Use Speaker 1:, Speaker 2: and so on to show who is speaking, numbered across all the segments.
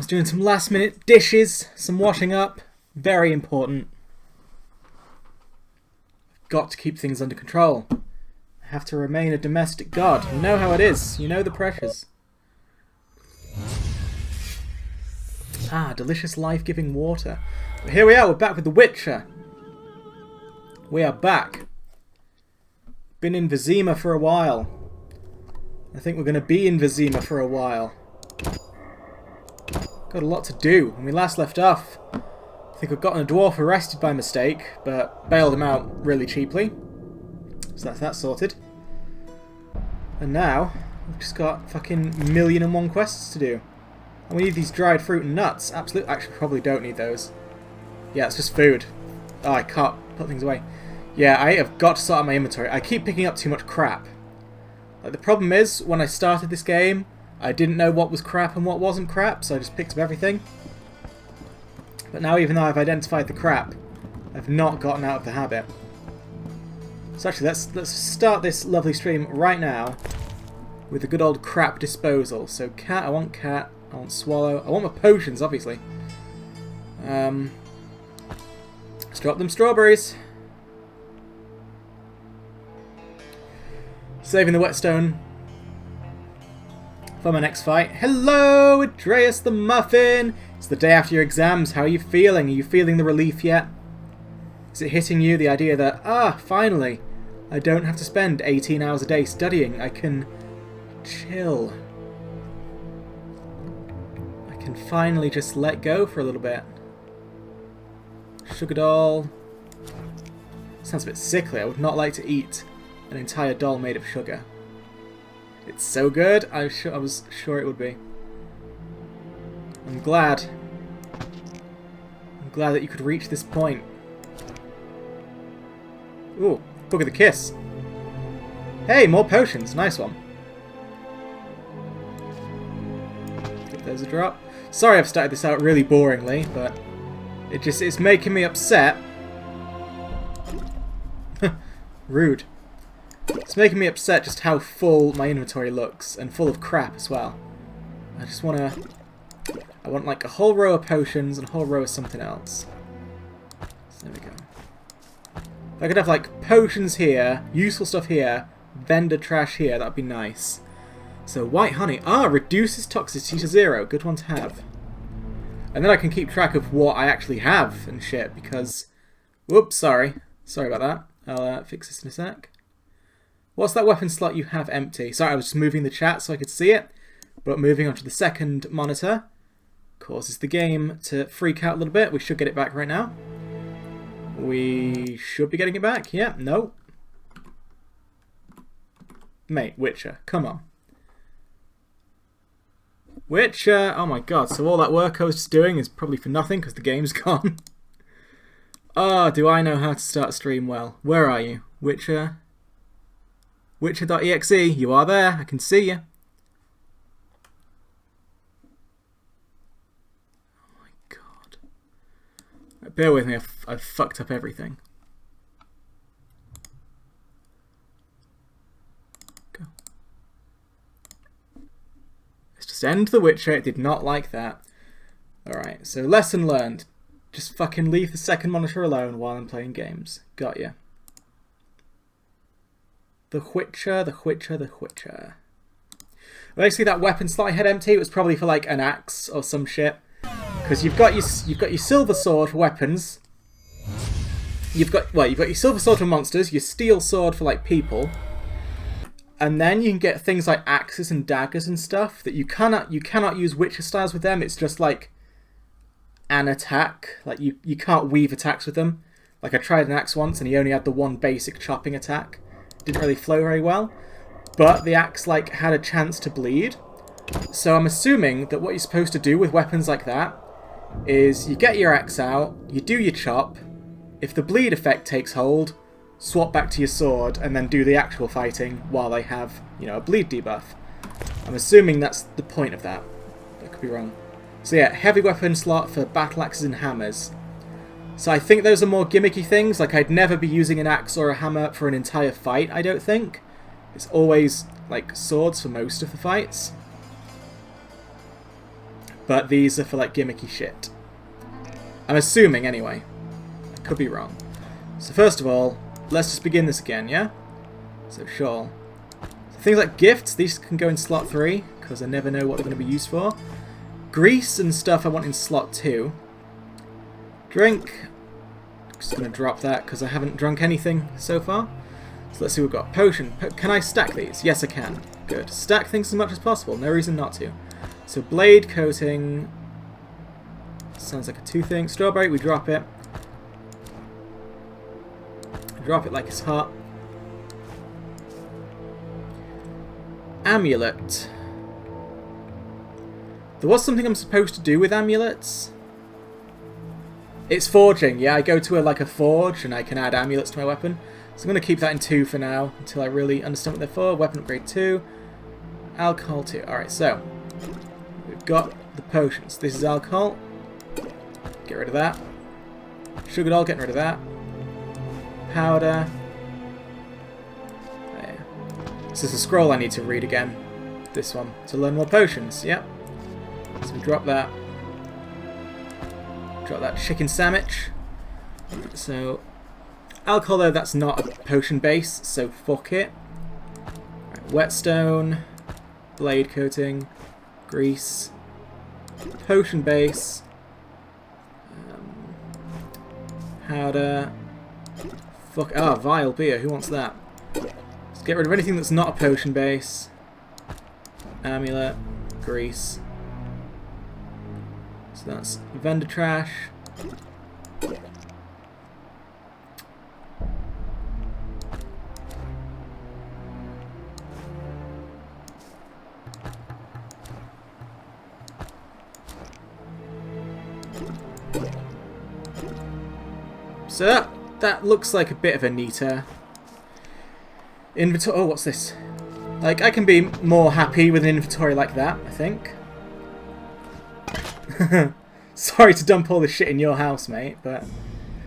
Speaker 1: was doing some last minute dishes, some washing up. Very important. Got to keep things under control. I have to remain a domestic god. You know how it is. You know the pressures. Ah, delicious life-giving water. But here we are, we're back with The Witcher. We are back. Been in Vizima for a while. I think we're going to be in Vizima for a while. Got a lot to do. When we last left off, I think I've gotten a dwarf arrested by mistake, but bailed him out really cheaply. So that's that sorted. And now, we've just got fucking 1,000,001 quests to do. And we need these dried fruit and nuts. Absolutely, actually probably don't need those. Yeah, it's just food. Oh, I can't put things away. Yeah, I have got to sort out my inventory. I keep picking up too much crap. Like, the problem is, when I started this game, I didn't know what was crap and what wasn't crap, so I just picked up everything. But now, even though I've identified the crap, I've not gotten out of the habit. So actually, let's start this lovely stream right now with the good old crap disposal. So cat, I want swallow. I want my potions, obviously. Let's drop them strawberries. Saving the whetstone for my next fight. Hello, Andreas the Muffin! It's the day after your exams. How are you feeling? Are you feeling the relief yet? Is it hitting you, the idea that, finally, I don't have to spend 18 hours a day studying. I can chill. I can finally just let go for a little bit. Sugar doll. Sounds a bit sickly. I would not like to eat an entire doll made of sugar. It's so good. I was sure it would be. I'm glad. I'm glad that you could reach this point. Ooh, Book of the Kiss. Hey, more potions. Nice one. Give those a drop. Sorry I've started this out really boringly, but it's making me upset. Rude. It's making me upset just how full my inventory looks, and full of crap as well. I just want like a whole row of potions and a whole row of something else. So there we go. If I could have like potions here, useful stuff here, vendor trash here, that'd be nice. So white honey. Ah, reduces toxicity to 0. Good one to have. And then I can keep track of what I actually have and shit, because... Whoops, sorry. Sorry about that. I'll fix this in a sec. What's that weapon slot you have empty? Sorry, I was just moving the chat so I could see it. But moving on to the second monitor causes the game to freak out a little bit. We should get it back right now. We should be getting it back. Yeah, no. Mate, Witcher, come on. Witcher, oh my god, so all that work I was just doing is probably for nothing because the game's gone. Ah, do I know how to start a stream well. Where are you? Witcher? Witcher.exe, you are there, I can see you. Oh my god. Right, bear with me, I've fucked up everything. Go. Let's just end The Witcher, it did not like that. Alright, so lesson learned. Just fucking leave the second monitor alone while I'm playing games. Got ya. The Witcher, the Witcher, the Witcher. Basically, that weapon slot I had empty, it was probably for like an axe or some shit. Because you've got your silver sword for weapons. You've got your silver sword for monsters, your steel sword for like people. And then you can get things like axes and daggers and stuff that you cannot use Witcher styles with them. It's just like an attack. Like you can't weave attacks with them. Like I tried an axe once and he only had the one basic chopping attack. Didn't really flow very well, but the axe like had a chance to bleed. So I'm assuming that what you're supposed to do with weapons like that is you get your axe out, you do your chop. If the bleed effect takes hold, swap back to your sword and then do the actual fighting while they have, you know, a bleed debuff. I'm assuming that's the point of that. I could be wrong. So yeah, heavy weapon slot for battle axes and hammers. So I think those are more gimmicky things, like I'd never be using an axe or a hammer for an entire fight, I don't think. It's always, like, swords for most of the fights. but these are for like gimmicky shit. I'm assuming anyway. I could be wrong. So first of all, let's just begin this again, yeah? So sure. So things like gifts, these can go in slot 3, because I never know what they're going to be used for. Grease and stuff I want in slot 2. Drink, just going to drop that because I haven't drunk anything so far. So let's see what we've got. Potion. Can I stack these? Yes, I can. Good. Stack things as much as possible. No reason not to. So blade coating. Sounds like a 2 thing. Strawberry, we drop it. Drop it like it's hot. Amulet. There was something I'm supposed to do with amulets. It's forging. Yeah, I go to a forge and I can add amulets to my weapon. So I'm going to keep that in 2 for now until I really understand what they're for. Weapon upgrade 2. Alcohol 2. Alright, so we've got the potions. This is alcohol. Get rid of that. Sugar doll, getting rid of that. Powder. There. This is a scroll I need to read again. This one. To learn more potions. Yep. So we drop that. Drop that chicken sandwich. So, alcohol though, that's not a potion base, so fuck it. Right, whetstone. Blade coating. Grease. Potion base. Powder. Fuck. Ah, vile beer. Who wants that? Let's get rid of anything that's not a potion base. Amulet. Grease. So that's vendor trash. So that looks like a bit of a neater inventory. Oh, what's this? Like, I can be more happy with an inventory like that, I think. Sorry to dump all this shit in your house, mate, but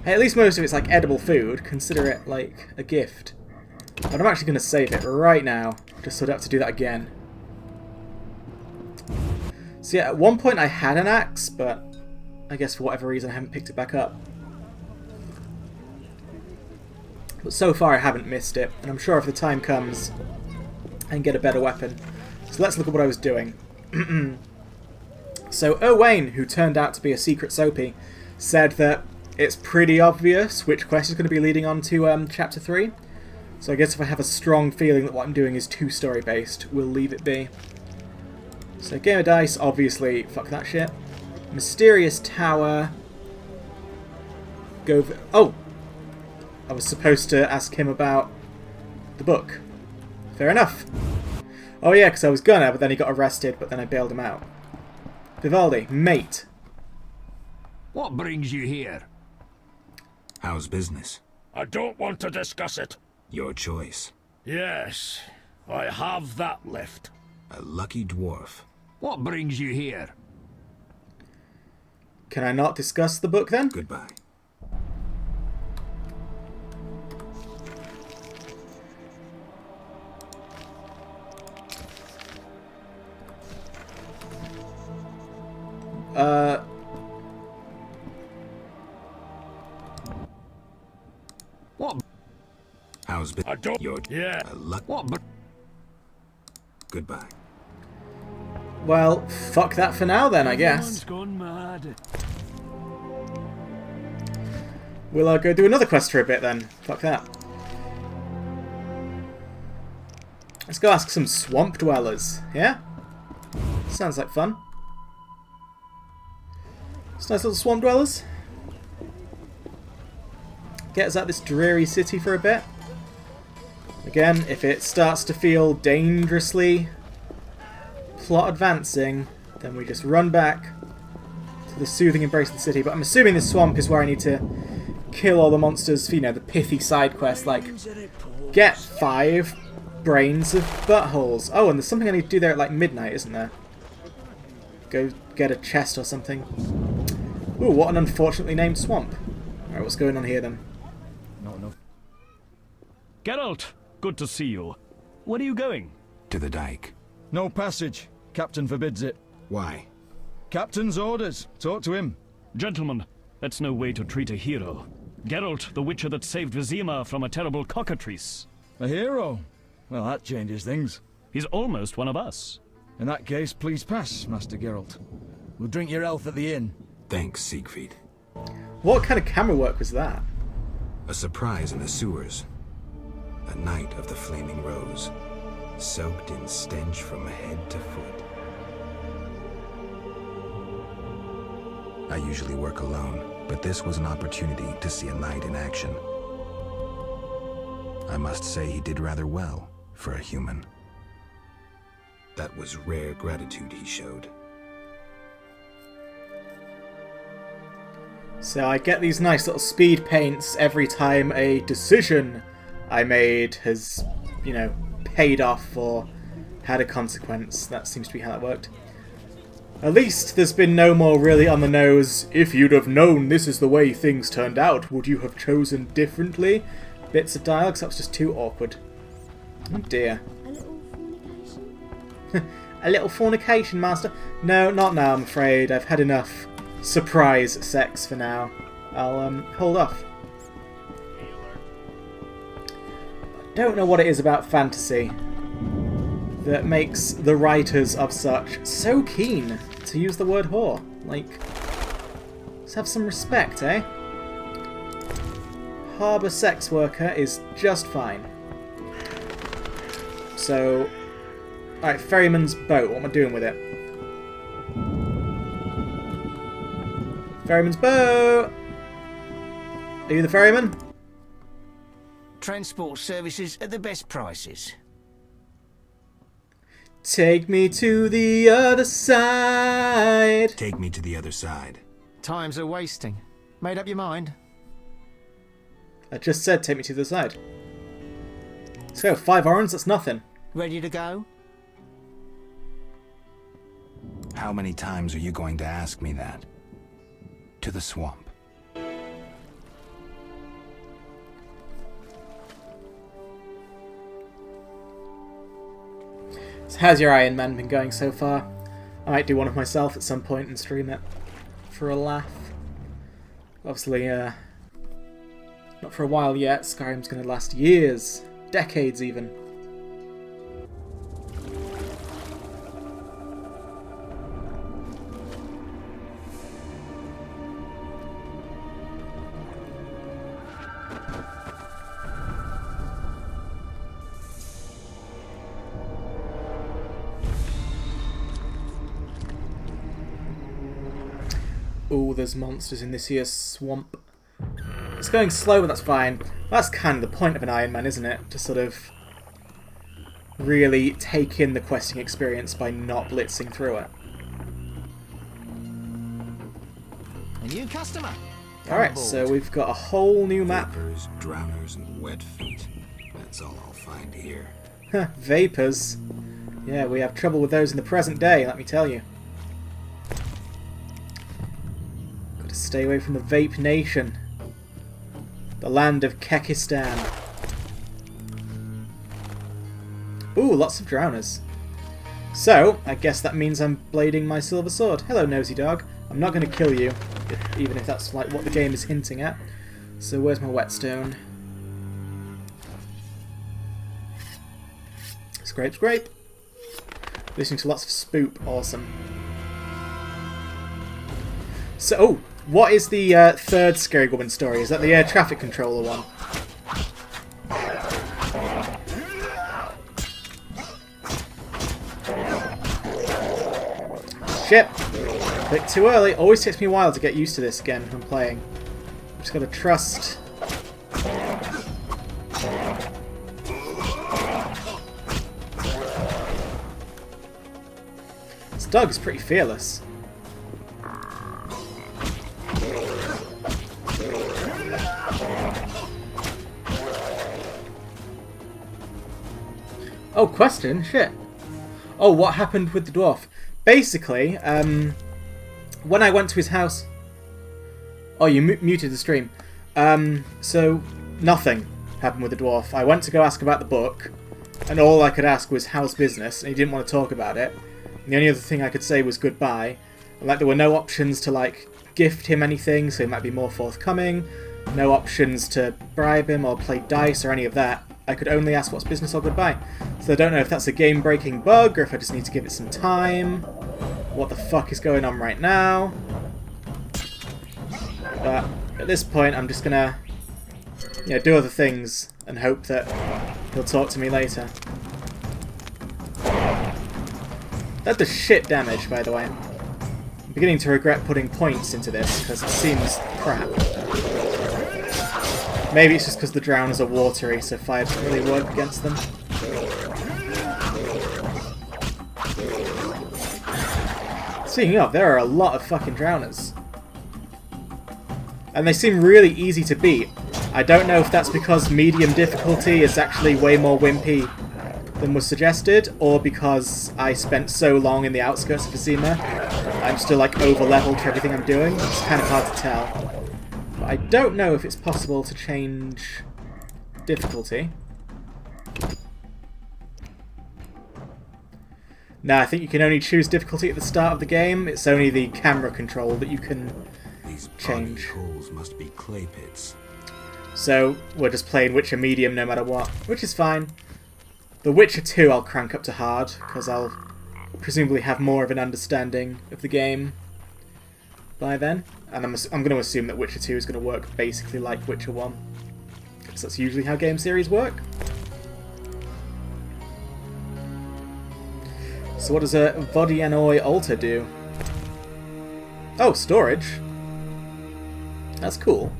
Speaker 1: hey, at least most of it's like edible food. Consider it like a gift. But I'm actually going to save it right now, just so I don't have to do that again. So yeah, at one point I had an axe, but I guess for whatever reason I haven't picked it back up. But so far I haven't missed it, and I'm sure if the time comes I can get a better weapon. So let's look at what I was doing. So Owain, who turned out to be a secret Soapy, said that it's pretty obvious which quest is going to be leading on to Chapter 3. So I guess if I have a strong feeling that what I'm doing is 2-story based, we'll leave it be. So Game of Dice, obviously, fuck that shit. Mysterious Tower. Oh! I was supposed to ask him about the book. Fair enough. Oh yeah, because I was gonna, but then he got arrested, but then I bailed him out. Vivaldi, mate.
Speaker 2: What brings you here?
Speaker 3: How's business?
Speaker 4: I don't want to discuss it.
Speaker 3: Your choice.
Speaker 4: Yes, I have that left.
Speaker 3: A lucky dwarf.
Speaker 2: What brings you here?
Speaker 1: Can I not discuss the book then?
Speaker 3: Goodbye.
Speaker 2: What?
Speaker 3: How's business?
Speaker 4: I don't.
Speaker 3: Your
Speaker 4: Yeah.
Speaker 3: a luck.
Speaker 2: What?
Speaker 3: Goodbye.
Speaker 1: Well, fuck that for now then, I guess.
Speaker 2: Gone mad.
Speaker 1: We'll go do another quest for a bit then. Fuck that. Let's go ask some swamp dwellers, yeah? Sounds like fun. It's nice little swamp dwellers. Get us out this dreary city for a bit. Again, if it starts to feel dangerously plot advancing, then we just run back to the soothing embrace of the city. But I'm assuming this swamp is where I need to kill all the monsters for, you know, the pithy side quest, like get 5 brains of buttholes. Oh, and there's something I need to do there at like midnight, isn't there? Go get a chest or something. Ooh, what an unfortunately named swamp. Alright, what's going on here then?
Speaker 5: No. Geralt, good to see you. Where are you going?
Speaker 3: To the dike.
Speaker 6: No passage. Captain forbids it.
Speaker 3: Why?
Speaker 6: Captain's orders. Talk to him.
Speaker 5: Gentlemen, that's no way to treat a hero. Geralt, the witcher that saved Vizima from a terrible cockatrice.
Speaker 6: A hero? Well, that changes things.
Speaker 5: He's almost one of us.
Speaker 6: In that case, please pass, Master Geralt. We'll drink your health at the inn.
Speaker 3: Thanks, Siegfried.
Speaker 1: What kind of camera work was that?
Speaker 3: A surprise in the sewers. A night of the Flaming Rose, soaked in stench from head to foot. I usually work alone, but this was an opportunity to see a knight in action. I must say he did rather well for a human. That was rare gratitude he showed.
Speaker 1: So I get these nice little speed paints every time a decision I made has, you know, paid off or had a consequence. That seems to be how that worked. At least there's been no more really on the nose, if you'd have known this is the way things turned out, would you have chosen differently? Bits of dialogue, 'cause that was just too awkward. Oh dear.
Speaker 7: A little fornication?
Speaker 1: A little fornication, master? No, not now, I'm afraid. I've had enough surprise sex for now. I'll hold off. I don't know what it is about fantasy that makes the writers of such so keen to use the word whore. Like, let's have some respect, eh? Harbour sex worker is just fine. So, alright, ferryman's boat. What am I doing with it? Ferryman's boat! Are you the ferryman?
Speaker 8: Transport services at the best prices.
Speaker 1: Take me to the other side.
Speaker 3: Take me to the other side.
Speaker 8: Times are wasting. Made up your mind?
Speaker 1: I just said take me to the side. Let's go. 5 orange, that's nothing.
Speaker 8: Ready to go?
Speaker 3: How many times are you going to ask me that? To the swamp.
Speaker 1: So how's your Iron Man been going so far? I might do one of myself at some point and stream it for a laugh. Obviously, not for a while yet. Skyrim's going to last years, decades even. Oh, there's monsters in this here swamp. It's going slow, but that's fine. That's kind of the point of an Iron Man, isn't it? To sort of really take in the questing experience by not blitzing through it.
Speaker 8: A new customer.
Speaker 1: Alright, so we've got a whole new map.
Speaker 3: Vapors, drowners, and wet feet. That's all I'll find here.
Speaker 1: Vapors. Yeah, we have trouble with those in the present day, let me tell you. Got to stay away from the Vape Nation. The land of Kekistan. Ooh, lots of drowners. So, I guess that means I'm blading my silver sword. Hello, nosy dog. I'm not going to kill you, even if that's like what the game is hinting at. So where's my whetstone? Scrape, scrape. Listening to lots of spoop. Awesome. So, oh, what is the third Scary Woman story? Is that the air traffic controller one? Shit! A bit too early. Always takes me a while to get used to this again when playing. I'm just gotta trust. This dog is pretty fearless. Oh, question? Shit. Oh, what happened with the dwarf? Basically, when I went to his house... Oh, you muted the stream. So, nothing happened with the dwarf. I went to go ask about the book, and all I could ask was how's business, and he didn't want to talk about it. And the only other thing I could say was goodbye. Like, there were no options to, like, gift him anything, so he might be more forthcoming. No options to bribe him or play dice or any of that. I could only ask what's business or goodbye. So I don't know if that's a game-breaking bug or if I just need to give it some time. What the fuck is going on right now? But at this point, I'm just gonna, you know, do other things and hope that he'll talk to me later. That does shit damage, by the way. I'm beginning to regret putting points into this because it seems crap. Maybe it's just because the drowners are watery, so fire doesn't really work against them. Speaking of, there are a lot of fucking drowners. And they seem really easy to beat. I don't know if that's because medium difficulty is actually way more wimpy than was suggested, or because I spent so long in the outskirts of Vizima, I'm still like over-leveled for everything I'm doing. It's kind of hard to tell. But I don't know if it's possible to change difficulty. No, I think you can only choose difficulty at the start of the game. It's only the camera control that you can
Speaker 3: These
Speaker 1: change.
Speaker 3: holes must be clay pits.
Speaker 1: So we're just playing Witcher medium no matter what, which is fine. The Witcher 2 I'll crank up to hard, because I'll presumably have more of an understanding of the game by then. And I'm going to assume that Witcher 2 is going to work basically like Witcher 1, because that's usually how game series work. So what does a Vodianoi altar do? Oh, storage. That's cool.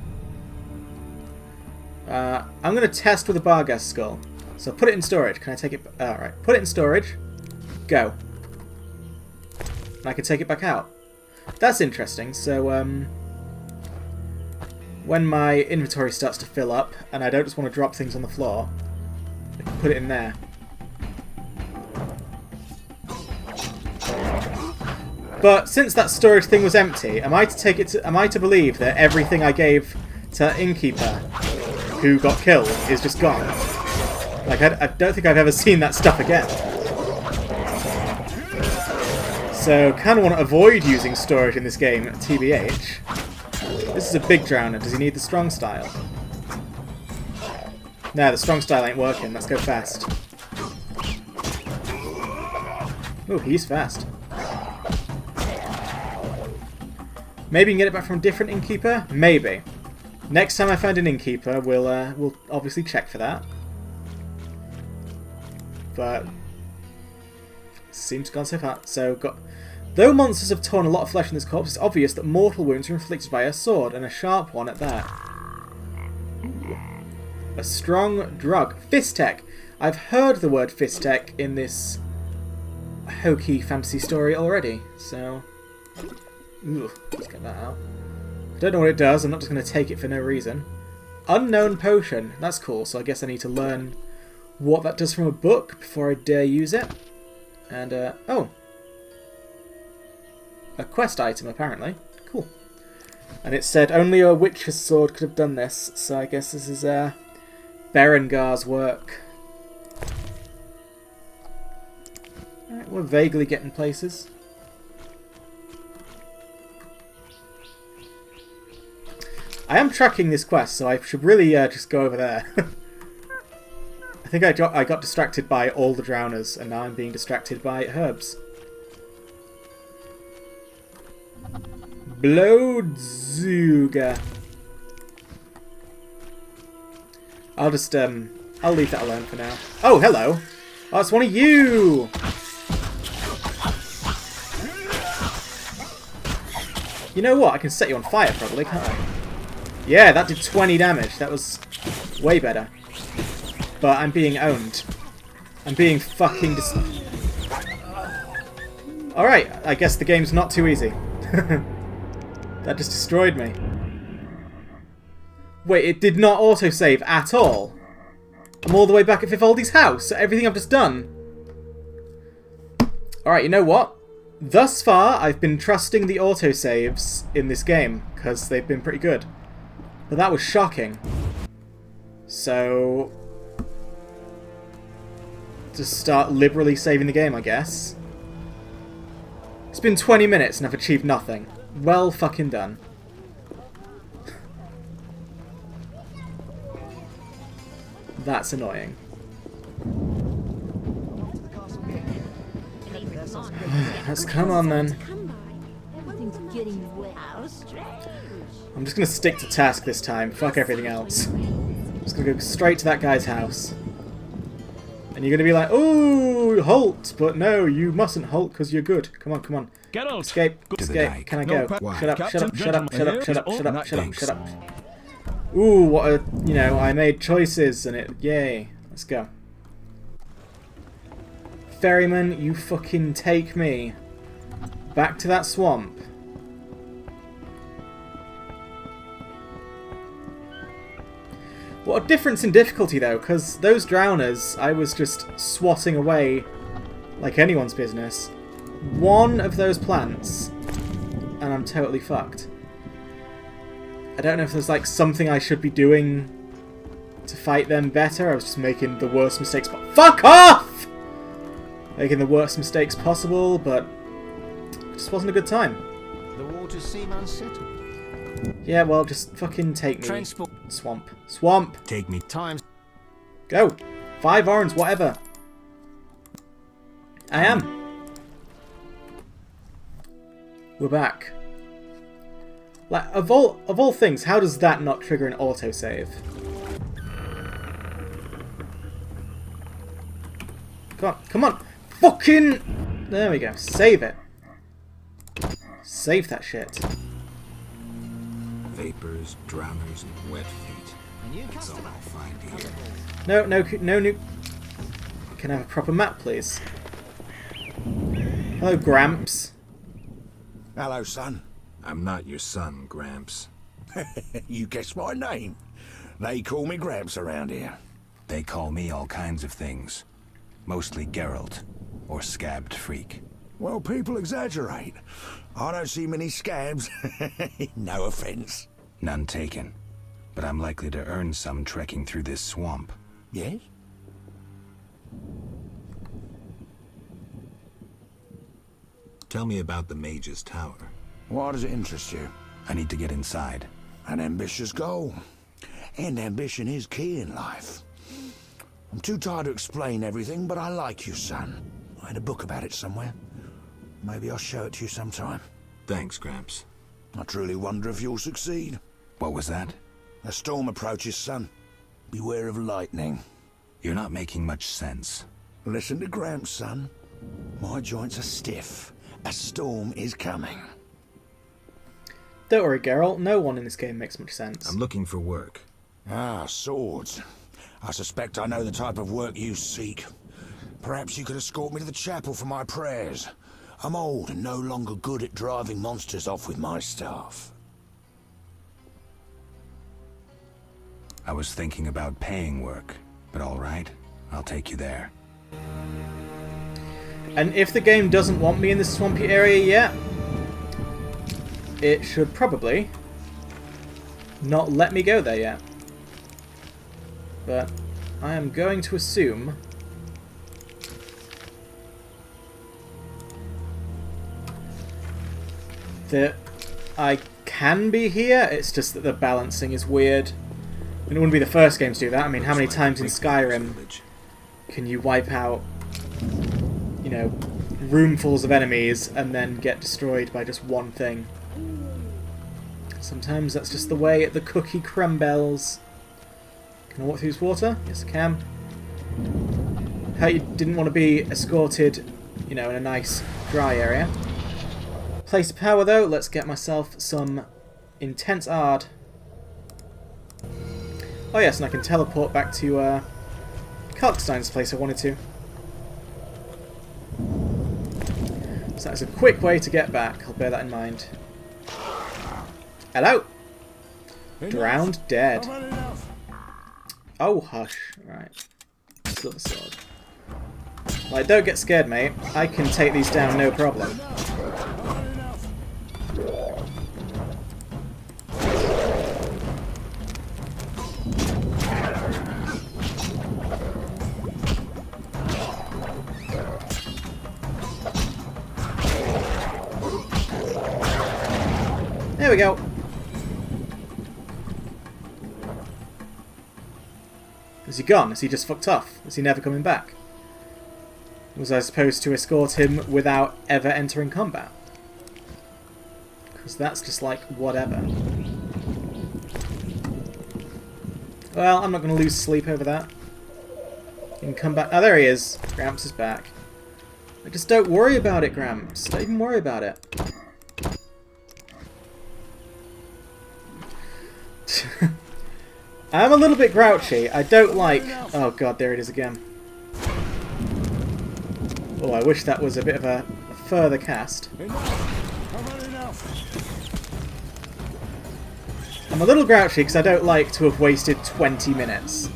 Speaker 1: I'm going to test with a Barghast skull. So put it in storage. Can I take it? Alright. Put it in storage. Go. And I can take it back out. That's interesting. So, when my inventory starts to fill up, and I don't just want to drop things on the floor, I can put it in there. But since that storage thing was empty, am I to believe that everything I gave to Innkeeper, who got killed, is just gone? Like, I don't think I've ever seen that stuff again. So, kind of want to avoid using storage in this game, TBH. This is a big drowner. Does he need the strong style? No, the strong style ain't working. Let's go fast. Oh, he's fast. Maybe you can get it back from a different Innkeeper? Maybe. Next time I find an Innkeeper, we'll obviously check for that. But seems gone so far. So, though monsters have torn a lot of flesh from this corpse, it's obvious that mortal wounds are inflicted by a sword, and a sharp one at that. A strong drug. Fistek. I've heard the word Fistek in this hokey fantasy story already, so... Ugh, let's get that out. I don't know what it does, I'm not just going to take it for no reason. Unknown potion. That's cool, so I guess I need to learn what that does from a book before I dare use it. And, oh. A quest item, apparently. Cool. And it said only a witch's sword could have done this, so I guess this is, Berengar's work. Alright, we're vaguely getting places. I am tracking this quest, so I should really just go over there. I think I got distracted by all the drowners, and now I'm being distracted by herbs. Blodzuga. I'll just, I'll leave that alone for now. Oh, hello! Oh, it's one of you! You know what? I can set you on fire, probably, can't I? Yeah, that did 20 damage. That was way better. But I'm being owned. I'm being fucking Alright, I guess the game's not too easy. That just destroyed me. Wait, it did not autosave at all? I'm all the way back at Vivaldi's house, so everything I've just done. Alright, you know what? Thus far, I've been trusting the autosaves in this game, because they've been pretty good. But that was shocking. So... just start liberally saving the game, I guess. It's been 20 minutes and I've achieved nothing. Well fucking done. That's annoying. Let's come on then.
Speaker 7: Come by. Everything's getting wet. How strange.
Speaker 1: I'm just gonna stick to task this time. Fuck everything else. I'm just gonna go straight to that guy's house. And you're gonna be like, "Ooh, halt!" But no, you mustn't halt because you're good. Come on, come on.
Speaker 5: Geralt!
Speaker 1: Escape,
Speaker 3: To the
Speaker 1: escape.
Speaker 3: dike.
Speaker 1: Can I
Speaker 6: No,
Speaker 1: go?
Speaker 6: Why?
Speaker 1: Shut up, shut up, shut up, shut up, shut up, shut up, shut up,
Speaker 3: Thanks.
Speaker 1: shut up. Ooh, what a, you know, I made choices and it, yay. Let's go. Ferryman, you fucking take me back to that swamp. What a difference in difficulty though, because those drowners, I was just swatting away like anyone's business. One of those plants, and I'm totally fucked. I don't know if there's like something I should be doing to fight them better. I was just making the worst mistakes. Fuck off! Making the worst mistakes possible, but it just wasn't a good time.
Speaker 8: The waters seem unsettled.
Speaker 1: Yeah, well, just fucking take me.
Speaker 8: Transport
Speaker 1: Swamp. Swamp!
Speaker 3: Take me.
Speaker 8: times.
Speaker 1: Go! 5 orange, whatever. I am. We're back. Like, of all things, how does that not trigger an autosave? Come on, come on! Fucking... There we go, save it. Save that shit.
Speaker 3: Vapors, drowners, and wet feet.
Speaker 8: A new
Speaker 3: That's all
Speaker 8: customer.
Speaker 3: I'll find here.
Speaker 1: No new... Can I have a proper map, please? Hello, Gramps.
Speaker 4: Hello, son.
Speaker 3: I'm not your son, Gramps.
Speaker 4: You guessed my name. They call me Gramps around here.
Speaker 3: They call me all kinds of things. Mostly Geralt, or Scabbed Freak.
Speaker 4: Well, people exaggerate. I don't see many scabs. No offense.
Speaker 3: None taken. But I'm likely to earn some trekking through this swamp.
Speaker 4: Yes?
Speaker 3: Tell me about the Mage's Tower.
Speaker 4: Why does it interest you?
Speaker 3: I need to get inside.
Speaker 4: An ambitious goal. And ambition is key in life. I'm too tired to explain everything, but I like you, son. I had a book about it somewhere. Maybe I'll show it to you sometime.
Speaker 3: Thanks, Gramps.
Speaker 4: I truly wonder if you'll succeed.
Speaker 3: What was that?
Speaker 4: A storm approaches, son. Beware of lightning.
Speaker 3: You're not making much sense.
Speaker 4: Listen to Gramps, son. My joints are stiff. A storm is coming.
Speaker 1: Don't worry, Geralt. No one in this game makes much sense.
Speaker 3: I'm looking for work.
Speaker 4: Ah, swords. I suspect I know the type of work you seek. Perhaps you could escort me to the chapel for my prayers. I'm old and no longer good at driving monsters off with my staff.
Speaker 3: I was thinking about paying work, but all right, I'll take you there.
Speaker 1: And if the game doesn't want me in this swampy area yet, it should probably not let me go there yet. But I am going to assume that I can be here. It's just that the balancing is weird. And it wouldn't be the first game to do that. I mean, how many times in Skyrim can you wipe out, you know, roomfuls of enemies and then get destroyed by just one thing? Sometimes that's just the way the cookie crumbles. Can I walk through this water? Yes, I can. How you didn't want to be escorted, you know, in a nice dry area. Place of power though, let's get myself some intense ard. Oh yes, and I can teleport back to Kalkstein's place I wanted to. So that's a quick way to get back, I'll bear that in mind. Hello! Drowned dead. Oh, hush. Right. Silver sword. Like, don't get scared, mate. I can take these down, no problem. There we go. Is he gone? Is he just fucked off? Is he never coming back? Was I supposed to escort him without ever entering combat? Because that's just like, whatever. Well, I'm not going to lose sleep over that. You can come back. Oh, there he is. Gramps is back. Just don't worry about it, Gramps. Don't even worry about it. I'm a little bit grouchy. I don't like... Oh god, there it is again. Oh, I wish that was a bit of a further cast. I'm a little grouchy because I don't like to have wasted 20 minutes.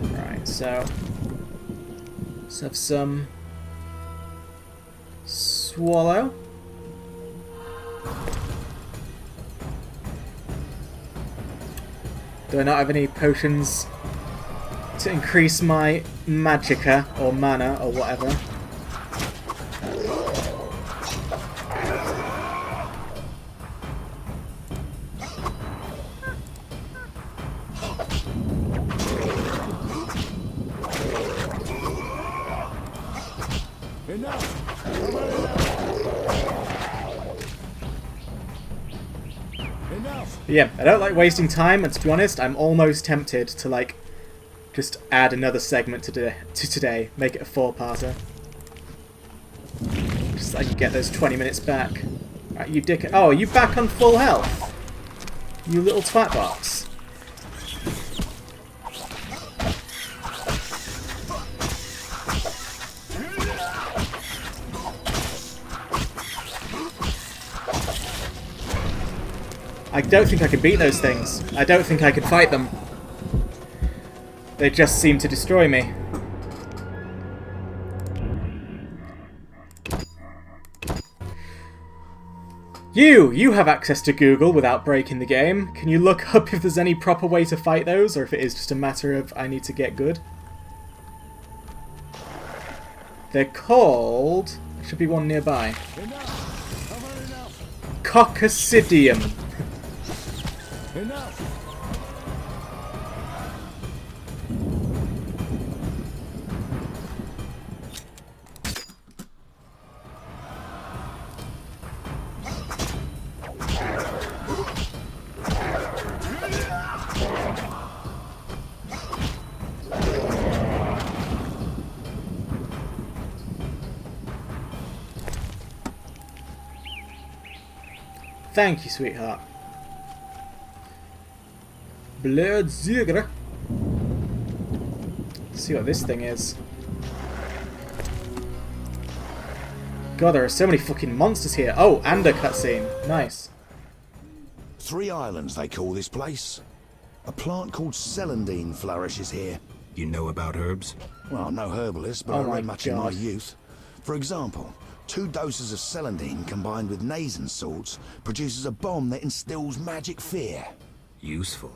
Speaker 1: Right, so... let's have some... swallow. Do I not have any potions to increase my magicka or mana or whatever? Yeah, I don't like wasting time, and to be honest, I'm almost tempted to, like, just add another segment to today. Make it a 4-parter. Just so I can get those 20 minutes back. Right, you dick... Oh, are you back on full health? You little twat box. I don't think I can beat those things. I don't think I can fight them. They just seem to destroy me. You have access to Google without breaking the game. Can you look up if there's any proper way to fight those, or if it is just a matter of I need to get good? They're called... there should be one nearby. Coccidium.
Speaker 4: Enough!
Speaker 1: Thank you, sweetheart. Bloodsugar. Let's see what this thing is. God, there are so many fucking monsters here. Oh, and a cutscene. Nice.
Speaker 4: 3 islands, they call this place. A plant called celandine flourishes here.
Speaker 3: You know about herbs?
Speaker 4: Well, I'm no herbalist, but
Speaker 1: Oh
Speaker 4: I
Speaker 1: my
Speaker 4: read much in my
Speaker 1: God.
Speaker 4: youth. For example, 2 doses of celandine combined with nasen salts produces a bomb that instills magic fear.
Speaker 3: Useful.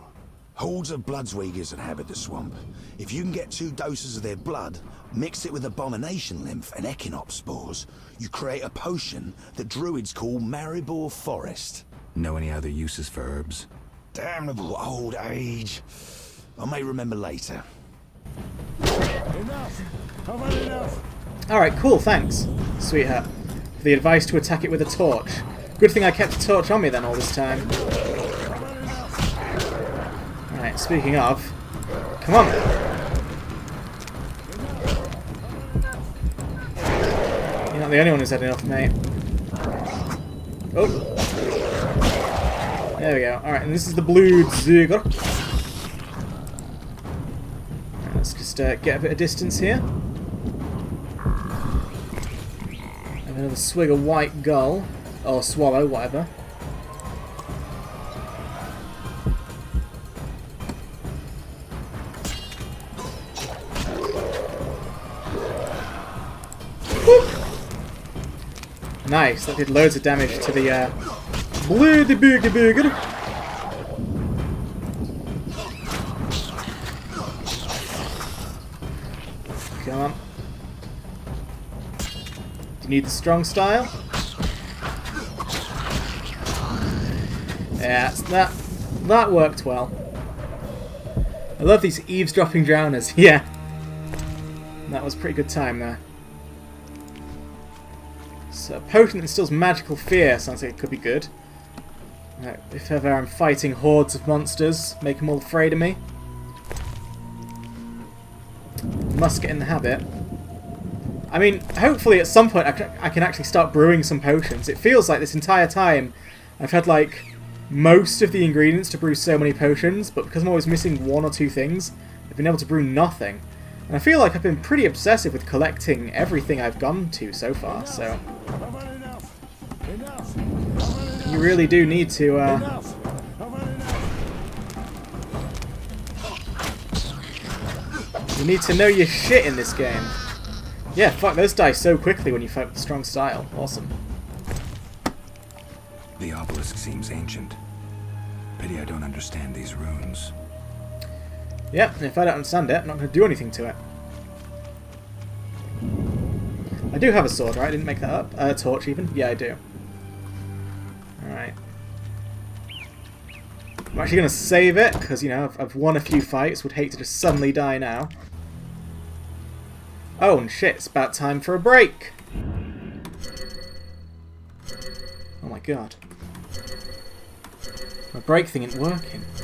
Speaker 4: Hordes of Bloodsweegers inhabit the swamp. If you can get 2 doses of their blood, mix it with abomination lymph and echinopsis spores, you create a potion that druids call Maribor Forest.
Speaker 3: Know any other uses for herbs?
Speaker 4: Damnable old age. I may remember later. Enough! I've had enough!
Speaker 1: Alright, cool, thanks, sweetheart, for the advice to attack it with a torch. Good thing I kept a torch on me then all this time. Alright, speaking of... come on! You're not the only one who's had enough, mate. Oh! There we go. Alright, and this is the Bloodsugar. Right, let's just get a bit of distance here. Have another swig of white gull. Or swallow, whatever. Whoop. Nice, that did loads of damage to the Bloodsugar. Come on. Do you need the strong style? Yeah, that worked well. I love these eavesdropping drowners. Yeah. That was a pretty good time there. So, a potion that instills magical fear sounds like it could be good. If ever I'm fighting hordes of monsters, make them all afraid of me. Must get in the habit. I mean, hopefully at some point I can actually start brewing some potions. It feels like this entire time I've had like most of the ingredients to brew so many potions, but because I'm always missing one or two things, I've been able to brew nothing. And I feel like I've been pretty obsessive with collecting everything I've gone to so far, so... You really do need to, You need to know your shit in this game. Yeah, fuck, those die so quickly when you fight with strong style. Awesome.
Speaker 3: The obelisk seems ancient. Pity I don't understand these runes.
Speaker 1: Yeah, and if I don't understand it, I'm not going to do anything to it. I do have a sword, right? I didn't make that up. A torch, even. Yeah, I do. Alright. I'm actually going to save it, because, you know, I've won a few fights. Would hate to just suddenly die now. Oh, and shit, it's about time for a break! Oh my god. My break thing isn't working.